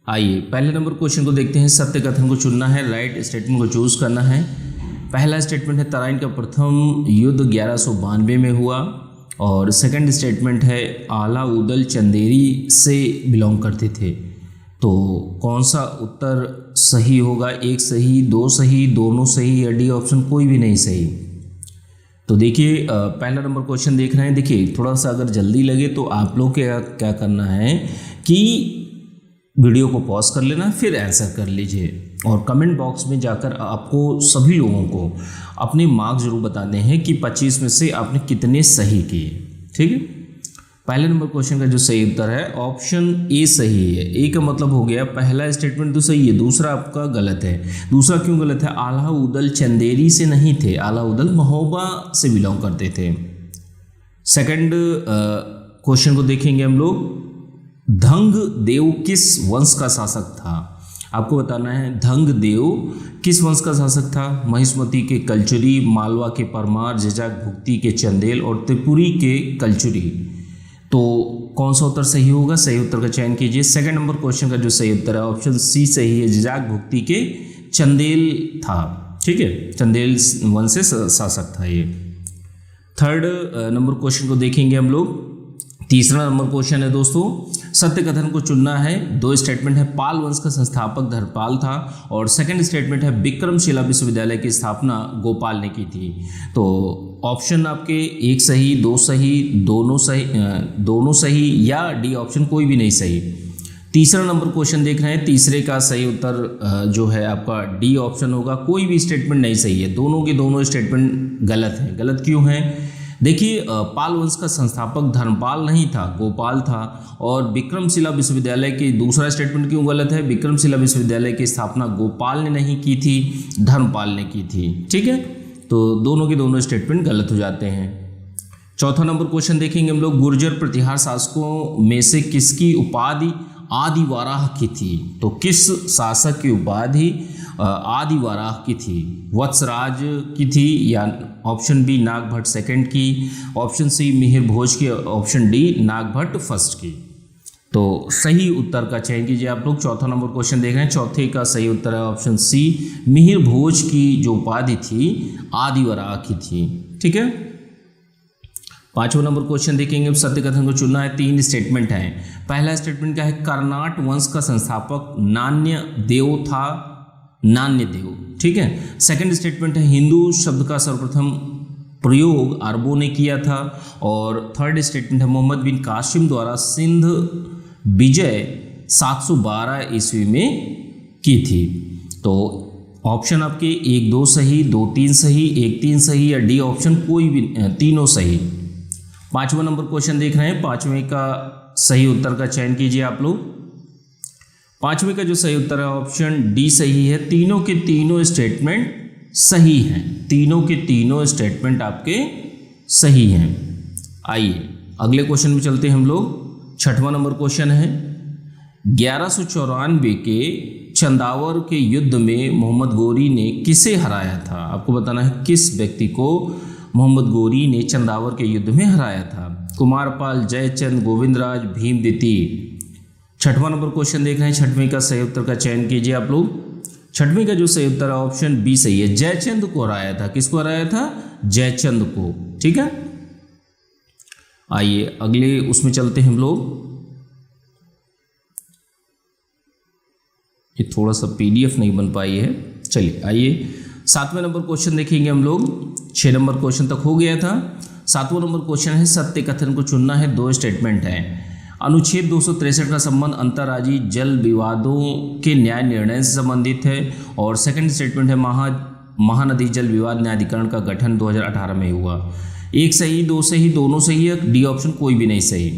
आइए पहले number question को देखते हैं। सत्य कथन को चुनना है, राइट स्टेटमेंट को चूज करना है। पहला स्टेटमेंट है तराइन का प्रथम युद्ध 1192 में हुआ और सेकंड स्टेटमेंट है अलाउद्दीन चंदेरी से बिलोंग करते थे। तो कौन सा उत्तर सही होगा? एक सही, दो सही, दोनों सही या डी ऑप्शन कोई भी नहीं सही? तो देखिए पहला नंबर क्वेश्चन देख रहे हैं। देखिए थोड़ा सा अगर जल्दी लगे तो आप लोग क्या करना है कि वीडियो को पॉज कर लेना, फिर आंसर कर लीजिए और कमेंट बॉक्स में जाकर आपको सभी लोगों को अपने मार्क्स जरूर बताने हैं कि 25 में से आपने कितने सही किए। ठीक है, पहले नंबर क्वेश्चन का जो सही उत्तर है ऑप्शन ए सही है। ए का मतलब हो गया पहला स्टेटमेंट तो सही है, दूसरा आपका गलत है। दूसरा क्यों गलत है? अलाउद्दीन चंदेरी से नहीं थे, अलाउद्दीन महोबा से बिलोंग करते थे। सेकंड क्वेश्चन को देखेंगे हम लोग। धंग देव किस वंश का शासक था? आपको बताना है धंग देव किस वंश का शासक था। महिष्मती के कलचुरी, मालवा के परमार, जजाक भुक्ति के चंदेल और त्रिपुरी के कलचुरी। तो कौन सा उत्तर सही होगा? सही उत्तर का चयन कीजिए। सेकंड नंबर क्वेश्चन का जो सही उत्तर है ऑप्शन सी सही है, जजाक भुक्ति के चंदेल था। ठीक है, चंदेल वंश से शासक था ये। थर्ड नंबर क्वेश्चन को देखेंगे हम लोग। तीसरा नंबर क्वेश्चन है दोस्तों, सत्य कथन को चुनना है। दो स्टेटमेंट है पाल वंश का संस्थापक धर्मपाल था और सेकंड स्टेटमेंट है विक्रमशिला विश्वविद्यालय की स्थापना गोपाल ने की थी। तो ऑप्शन आपके एक सही, दो सही, दोनों सही या डी ऑप्शन कोई भी नहीं सही। तीसरा नंबर क्वेश्चन देख रहे हैं, तीसरे का सही उत्तर जो है आपका डी ऑप्शन होगा। कोई भी स्टेटमेंट नहीं सही है, दोनों के दोनों स्टेटमेंट गलत है। गलत क्यों है? देखिए पाल वंश का संस्थापक धर्मपाल नहीं था, गोपाल था। और विक्रमशिला विश्वविद्यालय की दूसरा स्टेटमेंट क्यों गलत है? विक्रमशिला विश्वविद्यालय की स्थापना गोपाल ने नहीं की थी, धर्मपाल ने की थी। ठीक है, तो दोनों के दोनों स्टेटमेंट गलत हो जाते हैं। चौथा नंबर क्वेश्चन देखेंगे हम लोग। गुर्जर प्रतिहार शासकों में से किसकी उपाधि आदिवराह की थी? तो किस शासक की उपाधि आदिवराह की थी? वत्सराज की थी या ऑप्शन बी नागभट्ट सेकंड की, ऑप्शन सी मिहिर भोज की, ऑप्शन डी नागभट्ट फर्स्ट की। तो सही उत्तर का चयन कीजिए आप लोग। चौथा नंबर क्वेश्चन देख रहे हैं, चौथे का सही उत्तर है ऑप्शन सी, मिहिर भोज की जो उपाधि थी आदिवराह की थी। ठीक है, पांचवा नंबर क्वेश्चन देखेंगे। सत्य कथन को चुनना है। तीन स्टेटमेंट हैं। पहला स्टेटमेंट क्या है? कर्नाट वंश का संस्थापक नान्य देव था, नान्य देव। ठीक है, सेकंड स्टेटमेंट है हिंदू शब्द का सर्वप्रथम प्रयोग अरबों ने किया था। और थर्ड स्टेटमेंट है मोहम्मद बिन कासिम द्वारा सिंध विजय 712 ईस्वी में की थी। तो ऑप्शन आपके एक दो सही, दो तीन सही, एक तीन सही या डी ऑप्शन कोई भी तीनों सही। पांचवा नंबर क्वेश्चन देख रहे हैं। पांचवें का सही उत्तर का चयन कीजिए आप लोग। पांचवें का जो सही उत्तर है ऑप्शन डी सही है। तीनों के तीनों स्टेटमेंट सही हैं, तीनों के तीनों स्टेटमेंट आपके सही हैं। आइए अगले क्वेश्चन में चलते हैं हम लोग। छठवां नंबर क्वेश्चन है 1194 के चंदावर के युद्ध में मोहम्मद गोरी ने किसे हराया था? आपको बताना है किस व्यक्ति को मोहम्मद गोरी ने चंदावर के युद्ध में हराया था। कुमारपाल, जयचंद, गोविंदराज, भीम द्वितीय। छठवां नंबर क्वेश्चन देख रहे हैं। छठवें का सही उत्तर का चयन कीजिए आप लोग। छठवें का जो सही उत्तर है ऑप्शन बी सही है, जयचंद को हराया था। किसको हराया था? जयचंद को। ठीक है, आइए अगले उसमें चलते हैं हम लोग। ये थोड़ा सा पीडीएफ नहीं बन पाई है। चलिए आइए सातवें नंबर क्वेश्चन देखेंगे हम लोग। 6 नंबर क्वेश्चन तक हो गया था। सातवां नंबर क्वेश्चन है सत्य कथन को चुनना है। दो स्टेटमेंट हैं। अनुच्छेद 263 का संबंध अंतर्राज्यीय जल विवादों के न्याय निर्णय से संबंधित है। और सेकंड स्टेटमेंट है महानदी जल विवाद न्यायाधिकरण का गठन 2018 में हुआ। एक सही, दो सही, दोनों सही है, डी ऑप्शन कोई भी नहीं सही।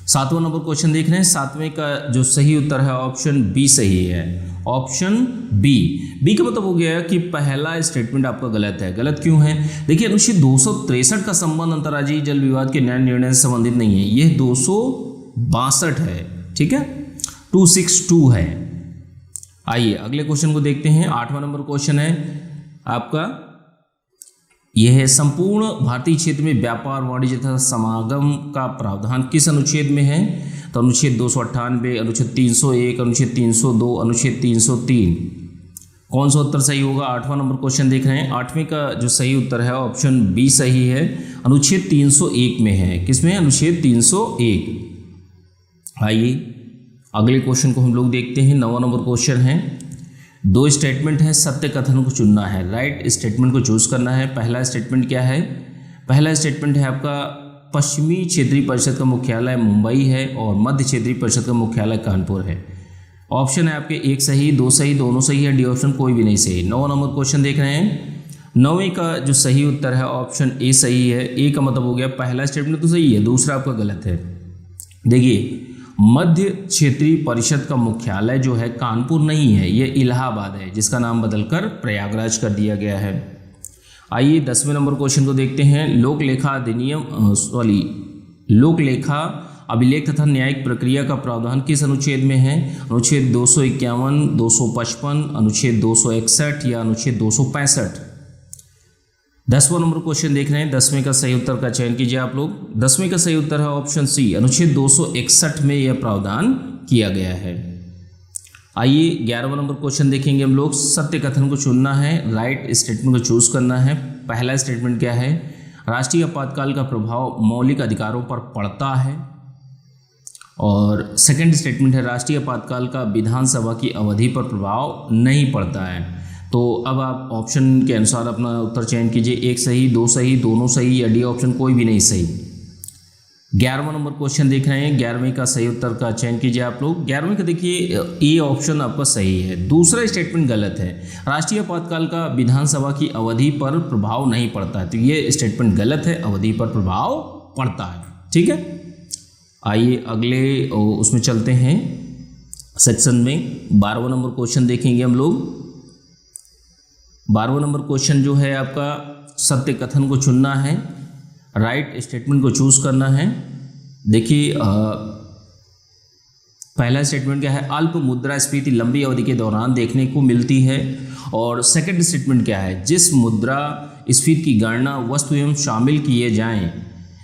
सातवां नंबर क्वेश्चन देख रहे हैं। सातवें का जो सही उत्तर है ऑप्शन बी सही है, ऑप्शन बी। बी का मतलब हो गया कि पहला स्टेटमेंट आपका गलत है। गलत क्यों है? देखिए अनुच्छेद 263 का संबंध अंतर्राज्यीय जल विवाद के न्याय निर्णय से संबंधित नहीं है, यह 262 है। ठीक है, 262 है। आइए अगले क्वेश्चन को देखते हैं। 8वां नंबर क्वेश्चन है आपका, यह है संपूर्ण भारतीय क्षेत्र में व्यापार, वाणिज्य तथा समागम का प्रावधान किस अनुच्छेद में है? तो अनुच्छेद 298, अनुच्छेद 301, अनुच्छेद 302, अनुच्छेद 303, कौन सा उत्तर सही होगा? 8वां नंबर क्वेश्चन देख रहे हैं। 8वें का जो सही उत्तर है ऑप्शन बी सही है, अनुच्छेद 301 में है। किसमें? अनुच्छेद 301। आइए अगले क्वेश्चन को हम लोग देखते हैं। 9वां नंबर क्वेश्चन है, दो स्टेटमेंट है, सत्य कथन को चुनना है, राइट स्टेटमेंट को चूज करना है। पहला स्टेटमेंट क्या है? पहला स्टेटमेंट है आपका पश्चिमी क्षेत्रीय परिषद का मुख्यालय मुंबई है और मध्य क्षेत्रीय परिषद का मुख्यालय कानपुर है। ऑप्शन है आपके एक सही, दो सही, दोनों सही है, डी ऑप्शन कोई भी नहीं सही। 9वां नंबर क्वेश्चन देख रहे हैं। 9वें का जो सही उत्तर है ऑप्शन ए सही है। ए का मतलब हो गया पहला स्टेटमेंट तो सही है, दूसरा आपका गलत है। देखिए मध्य क्षेत्रीय परिषद का मुख्यालय जो है कानपुर नहीं है, ये इलाहाबाद है, जिसका नाम बदलकर प्रयागराज कर दिया गया है। आइए 10वें नंबर क्वेश्चन को देखते हैं। लोक लेखा अभिलेख तथा न्यायिक प्रक्रिया का प्रावधान किस अनुच्छेद में है? अनुच्छेद 251, 255, अनुच्छेद 261 या अनुच्छेद 265। 10वां नंबर क्वेश्चन देख रहे हैं। 10वें का सही उत्तर का चयन कीजिए आप लोग। 10वें का सही उत्तर है ऑप्शन सी, अनुच्छेद 261 में यह प्रावधान किया गया है। आइए 11वां नंबर क्वेश्चन देखेंगे हम लोग। सत्य कथन को चुनना है, राइट स्टेटमेंट को चूज करना है। पहला स्टेटमेंट क्या है? राष्ट्रीय आपातकाल का प्रभाव मौलिक अधिकारों पर पड़ता है। और सेकंड स्टेटमेंट है राष्ट्रीय आपातकाल का विधानसभा की अवधि पर प्रभाव नहीं पड़ता है। तो अब आप ऑप्शन के अनुसार अपना उत्तर चयन कीजिए। एक सही, दो सही, दोनों सही या डी ऑप्शन कोई भी नहीं सही। 11वां नंबर क्वेश्चन देख रहे हैं। 11वें का सही उत्तर का चयन कीजिए आप लोग। 11वें का देखिए ए ऑप्शन आपका सही है, दूसरा स्टेटमेंट गलत है। राष्ट्रीय आपातकाल का विधानसभा की अवधि पर प्रभाव नहीं पड़ता है, तो ये स्टेटमेंट गलत है, अवधि पर प्रभाव पड़ता है। ठीक है, आइए अगले उसमें चलते हैं सेक्शन में। 12वां नंबर क्वेश्चन देखेंगे हम लोग। 12वां नंबर क्वेश्चन जो है आपका सत्य कथन को चुनना है, राइट स्टेटमेंट को चूज करना है। देखिए पहला स्टेटमेंट क्या है? अल्प मुद्रास्फीति लंबी अवधि के दौरान देखने को मिलती है। और सेकंड स्टेटमेंट क्या है? जिस मुद्रास्फीति की गणना वस्तु एवं शामिल किए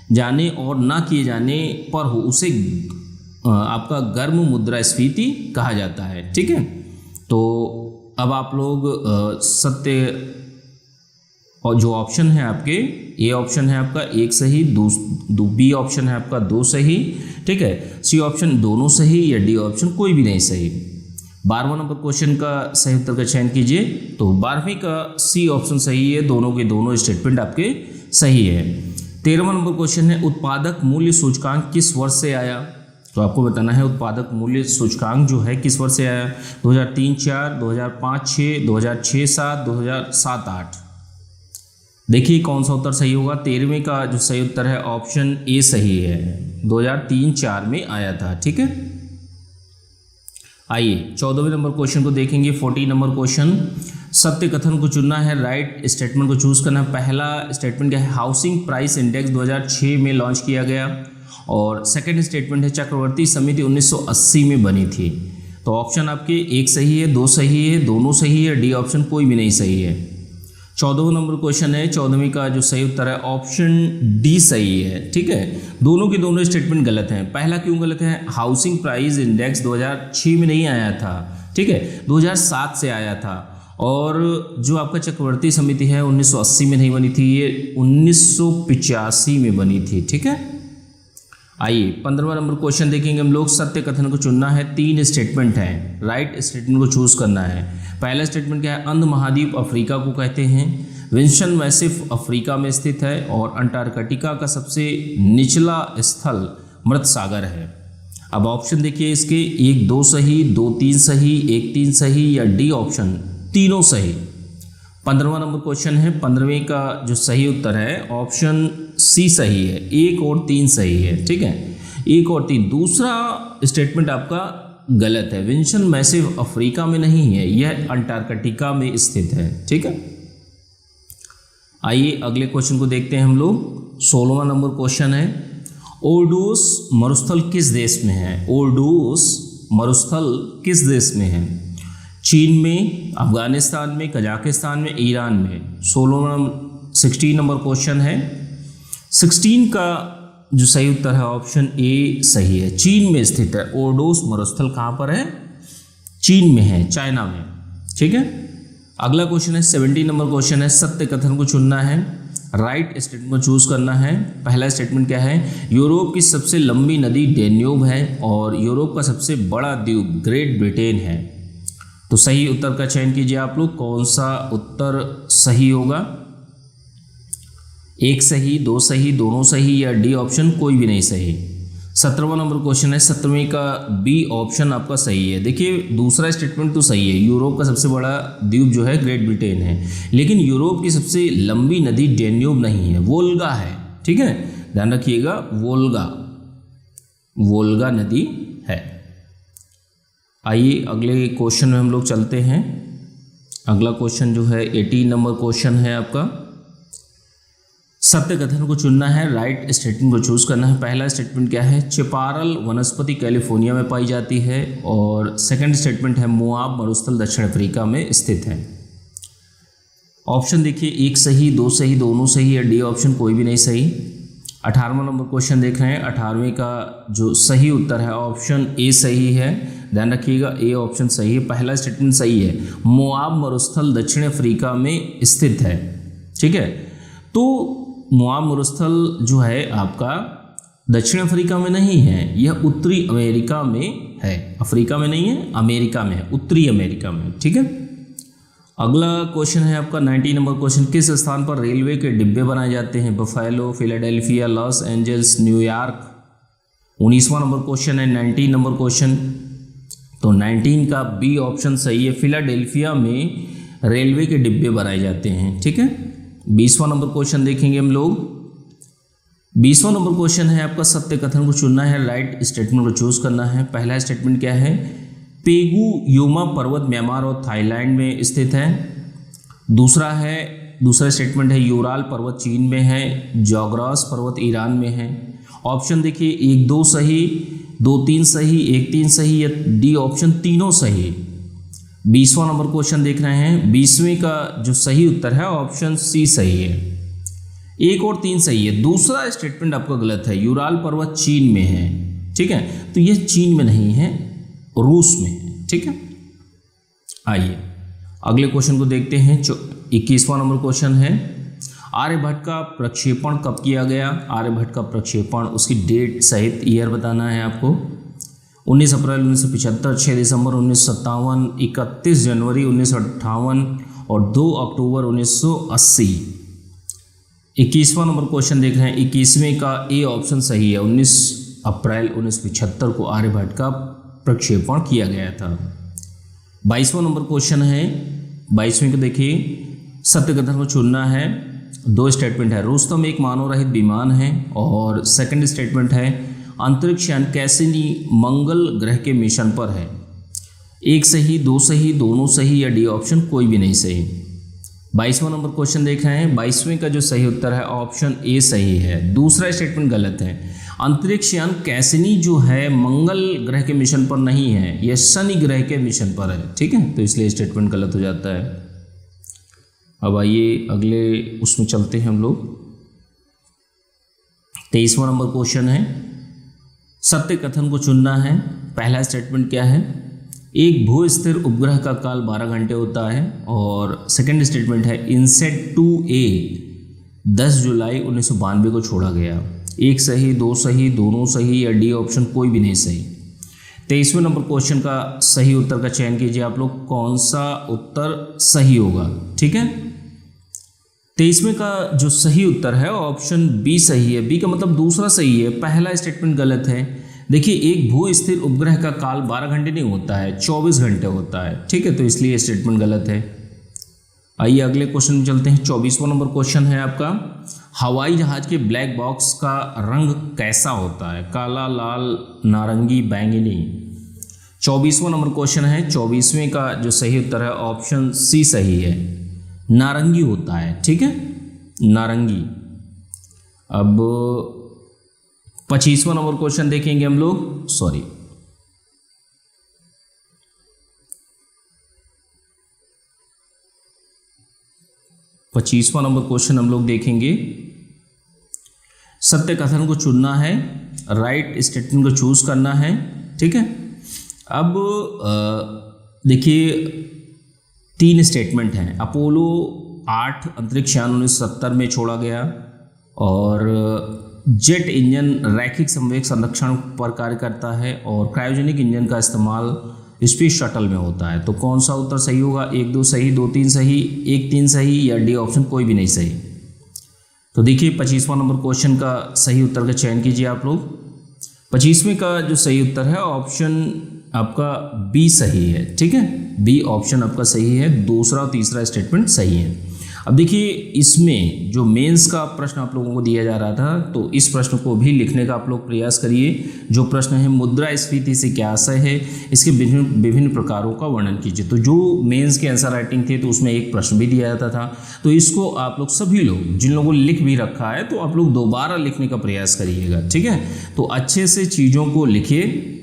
जाने और ना किए जाने पर हो उसे आपका गर्म मुद्रास्फीति कहा जाता है। ठीक है, तो अब आप लोग सत्य और जो ऑप्शन है आपके, ए ऑप्शन है आपका एक सही, बी ऑप्शन है आपका दो सही, ठीक है, सी ऑप्शन दोनों सही या डी ऑप्शन कोई भी नहीं सही। 12वां नंबर क्वेश्चन का सही उत्तर का चयन कीजिए। तो 12वीं का सी ऑप्शन सही है, दोनों के दोनों स्टेटमेंट आपके सही है। 13वां नंबर क्वेश्चन है उत्पादक मूल्य सूचकांक किस वर्ष से आया? तो आपको बताना है उत्पादक मूल्य सूचकांक जो है किस वर्ष से आया? 2003-04, 2005-06, 2006-07, 2007-08। देखिए कौन सा उत्तर सही होगा। 13वें का जो सही उत्तर है ऑप्शन ए सही है, 2003-04 में आया था। ठीक है, आइए 14वें नंबर क्वेश्चन को देखेंगे। 14 नंबर क्वेश्चन, सत्य कथन को चुनना है, राइट स्टेटमेंट को चूज करना है। पहला स्टेटमेंट क्या है? हाउसिंग प्राइस इंडेक्स 2006 में लॉन्च किया गया। और सेकंड स्टेटमेंट है चक्रवर्ती समिति 1980 में बनी थी। तो ऑप्शन आपके एक सही है, दो सही है, दोनों सही है, डी ऑप्शन कोई भी नहीं सही है। 14वां नंबर क्वेश्चन है। 14वीं का जो सही उत्तर है ऑप्शन डी सही है। ठीक है, दोनों के दोनों स्टेटमेंट गलत हैं। पहला क्यों गलत है? हाउसिंग प्राइस इंडेक्स 2006 में नहीं आया था, ठीक है, 2007 से आया था। और जो आपका चक्रवर्ती समिति है 1980 में नहीं बनी थी, ये 1985 में बनी थी। ठीक है, आइए 15वां नंबर क्वेश्चन देखेंगे हम लोग। सत्य कथन को चुनना है, 3 स्टेटमेंट हैं, राइट स्टेटमेंट को चूज करना है। पहला स्टेटमेंट क्या है? अंध महाद्वीप अफ्रीका को कहते हैं। विंसन मैसिफ अफ्रीका में स्थित है और अंटार्कटिका का सबसे निचला स्थल मृत सागर है। अब ऑप्शन देखिए इसके, 1 2 सही, 2 3 सही, 1 3 सही या डी ऑप्शन तीनों सही। 15वां नंबर क्वेश्चन है। 15वें का जो सही उत्तर है ऑप्शन सी सही है, 1 और 3 सही है। ठीक है, 1 और 3। दूसरा स्टेटमेंट आपका गलत है, विंसन मैसिव अफ्रीका में नहीं है, यह अंटार्कटिका में स्थित है। ठीक है, आइए अगले क्वेश्चन को देखते हैं हम लोग। 16वां नंबर क्वेश्चन है, ओरडोस मरुस्थल किस देश में है? ओरडोस मरुस्थल किस देश में है? चीन में, अफगानिस्तान में, कजाकिस्तान में, ईरान में। 16 नंबर क्वेश्चन है। 16 का जो सही उत्तर है ऑप्शन ए सही है, चीन में स्थित है। ओरडोस मरुस्थल कहाँ पर है? चीन में है, चाइना में। ठीक है, अगला क्वेश्चन है 70 नंबर क्वेश्चन है, सत्य कथन को चुनना है, राइट स्टेटमेंट को चूज करना है। पहला स्टेटमेंट क्या है? यूरोप की सबसे लंबी नदी डेन्यूब है और यूरोप का सबसे बड़ा द्वीप ग्रेट ब्रिटेन है। तो सही उत्तर का चयन कीजिए आप लोग, कौन सा उत्तर सही होगा? एक सही, दो सही, दोनों सही, या डी ऑप्शन कोई भी नहीं सही। 17वां नंबर क्वेश्चन है, 17वीं का बी ऑप्शन आपका सही है। देखिए दूसरा स्टेटमेंट तो सही है, यूरोप का सबसे बड़ा द्वीप जो है ग्रेट ब्रिटेन है, लेकिन यूरोप की सबसे लंबी नदी डेन्यूब नहीं है, वोल्गा है। ठीक है, ध्यान रखिएगा, वोल्गा नदी है। आइए अगले क्वेश्चन में हम लोग चलते हैं। अगला क्वेश्चन जो है 18 नंबर क्वेश्चन है आपका, सत्य कथन को चुनना है, राइट स्टेटमेंट को चूज करना है। पहला स्टेटमेंट क्या है? चिपारल वनस्पति कैलिफोर्निया में पाई जाती है, और सेकंड स्टेटमेंट है मोआब मरुस्थल दक्षिण अफ्रीका में स्थित है। ऑप्शन देखिए, एक सही, दो सही, दोनों सही, या डी ऑप्शन कोई भी नहीं सही। 18वां नंबर क्वेश्चन देख रहे हैं, 18वें का जो सही उत्तर है ऑप्शन ए सही है। ध्यान रखिएगा, ए ऑप्शन सही है, पहला स्टेटमेंट सही है, मोआब मरुस्थल दक्षिण अफ्रीका में स्थित है। ठीक है, तो मोआब मरुस्थल जो है आपका दक्षिण अफ्रीका में नहीं है, यह उत्तरी अमेरिका में है। अफ्रीका में नहीं है, अमेरिका में है, उत्तरी अमेरिका में। ठीक है, अगला क्वेश्चन है आपका 19 नंबर क्वेश्चन, किस स्थान पर रेलवे के डिब्बे बनाए जाते हैं? Buffalo, Philadelphia, Los Angeles, New York. 19वां नंबर क्वेश्चन है, 19 नंबर क्वेश्चन, तो 19 का बी ऑप्शन सही है, फिलाडेल्फिया में रेलवे के डिब्बे बनाए जाते हैं। ठीक है, 20वां नंबर क्वेश्चन देखेंगे हम लोग। 20वां नंबर क्वेश्चन है आपका, सत्य कथन को चुनना है, राइट स्टेटमेंट को चूज करना है। पहला स्टेटमेंट क्या है? पेगु योमा पर्वत म्यांमार और थाईलैंड में स्थित है। दूसरा स्टेटमेंट है यूराल पर्वत चीन में है, जॉग्रास पर्वत ईरान में है। ऑप्शन देखिए, एक दो सही, दो तीन सही, एक तीन सही, या डी ऑप्शन तीनों सही। 20वां नंबर क्वेश्चन देख रहे हैं, 20वें का जो सही उत्तर है ऑप्शन सी सही है, एक और तीन सही है। दूसरा स्टेटमेंट आपका गलत है, यूराल पर्वत चीन में है। ठीक है, तो यह चीन में नहीं है, रूस में है। ठीक है, आइए अगले क्वेश्चन को देखते हैं। 21वां नंबर क्वेश्चन है, आर्यभट्ट का प्रक्षेपण कब किया गया? आर्यभट्ट का प्रक्षेपण, उसकी डेट सहित ईयर बताना है आपको। 19 अप्रैल 1975, 6 दिसंबर 1957, 31 जनवरी 1958 और 2 अक्टूबर 1980। 21वां नंबर क्वेश्चन देख रहे हैं, 21वें का ए ऑप्शन सही है, 19 अप्रैल 1975 को आर्यभट्ट का प्रक्षेपण किया गया था। 22वां नंबर क्वेश्चन है, 22वें को देखिए, सत्य कथन को चुनना है, दो स्टेटमेंट है, रुस्तम एक मानव रहित विमान है, और सेकंड स्टेटमेंट है अंतरिक्ष यान कैसिनी मंगल ग्रह के मिशन पर है। एक सही, दो सही, दोनों सही, या डी ऑप्शन कोई भी नहीं सही। 22वां नंबर क्वेश्चन देख रहे हैं, 22वें का जो सही उत्तर है ऑप्शन ए सही है, दूसरा स्टेटमेंट गलत है। अंतरिक्ष यान कैसिनी जो है मंगल ग्रह के मिशन पर नहीं है, यह शनि ग्रह के मिशन पर है। ठीक है, तो इसलिए स्टेटमेंट गलत हो जाता है। अब आइए अगले उसमें चलते हैं हम लोग। 23वां नंबर क्वेश्चन है, सत्य कथन को चुनना है। पहला स्टेटमेंट क्या है? एक भू स्थिर उपग्रह का काल 12 घंटे होता है, और सेकंड स्टेटमेंट है इनसेट 2A 10 जुलाई 1992 को छोड़ा गया। एक सही, दो सही, दोनों सही, या डी ऑप्शन कोई भी नहीं सही। 23वें नंबर क्वेश्चन का सही उत्तर का चयन कीजिए आप लोग, कौन सा उत्तर सही होगा। ठीक है, 23वें का जो सही उत्तर है ऑप्शन बी सही है। बी का मतलब दूसरा सही है, पहला स्टेटमेंट गलत है। देखिए, एक भू स्थिर उपग्रह का काल 12 घंटे नहीं होता है, 24 घंटे होता है। ठीक है, तो इसलिए स्टेटमेंट गलत है। आइए अगले क्वेश्चन में चलते हैं। 24वां नंबर क्वेश्चन है आपका, हवाई जहाज के ब्लैक बॉक्स का रंग कैसा होता है? काला, लाल, नारंगी, बैंगनी। 24वां नंबर क्वेश्चन है, 24वें का जो सही उत्तर है ऑप्शन सी सही है, नारंगी होता है। ठीक है, नारंगी। अब 25वां नंबर क्वेश्चन देखेंगे हम लोग, 25वां नंबर क्वेश्चन हम लोग देखेंगे। सत्य कथन को चुनना है, राइट स्टेटमेंट को चूज करना है। ठीक है, अब देखिए 3 स्टेटमेंट हैं। अपोलो 8 अंतरिक्ष यान 1970 में छोड़ा गया और जेट इंजन रैखिक संवेग संरक्षण पर कार्य करता है और क्रायोजेनिक इंजन का इस्तेमाल स्पेस शटल में होता है। तो कौन सा उत्तर सही होगा? 1 2 सही, 2 3 सही, 1 3 सही या डी ऑप्शन कोई भी नहीं सही। तो देखिए 25वां नंबर क्वेश्चन का सही उत्तर का चयन कीजिए आप लोग। 25वें का जो सही उत्तर है ऑप्शन आपका बी सही है। ठीक है, बी ऑप्शन आपका सही है। दूसरा और तीसरा स्टेटमेंट सही है। अब देखिए इसमें जो मेंस का प्रश्न आप लोगों को दिया जा रहा था, तो इस प्रश्न को भी लिखने का आप लोग प्रयास करिए। जो प्रश्न है मुद्रास्फीति से क्या आशय है, इसके विभिन्न प्रकारों का वर्णन कीजिए। तो जो मेंस के आंसर राइटिंग थे तो उसमें एक प्रश्न भी दिया जाता था, तो इसको आप लोग सभी लोग जिन लोगों ने लिख भी रखा है तो आप लोग दोबारा लिखने का प्रयास करिएगा। ठीक है, तो अच्छे से चीज़ों को लिखिए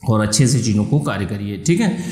और अच्छे से चीज़ों को कार्य करिए। ठीक है।